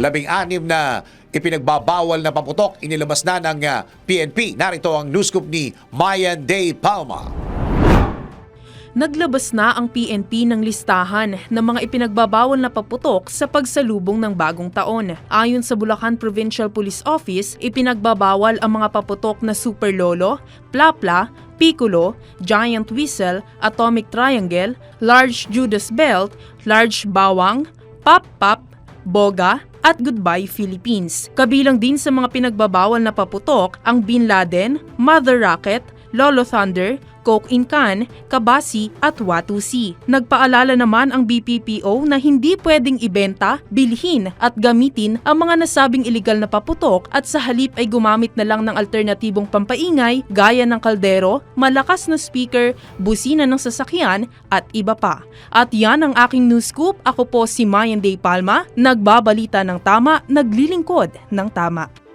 16 na ipinagbabawal na paputok inilabas na ng PNP. Narito ang news scoop ni Mayan Day Palma. Naglabas na ang PNP ng listahan ng mga ipinagbabawal na paputok sa pagsalubong ng bagong taon. Ayon sa Bulacan Provincial Police Office, ipinagbabawal ang mga paputok na Super Lolo, Plapla, Piccolo, Giant Whistle, Atomic Triangle, Large Judas Belt, Large Bawang, Pop Pop, Boga, at Goodbye Philippines. Kabilang din sa mga pinagbabawal na paputok ang Bin Laden, Mother Rocket, Lolo Thunder, Coke in Can, Kabasi at Watusi. Nagpaalala naman ang BPPO na hindi pwedeng ibenta, bilhin at gamitin ang mga nasabing iligal na paputok at sa halip ay gumamit na lang ng alternatibong pampaingay gaya ng kaldero, malakas na speaker, busina ng sasakyan at iba pa. At yan ang aking news scoop. Ako po si Mayan Day Palma, nagbabalita ng tama, naglilingkod ng tama.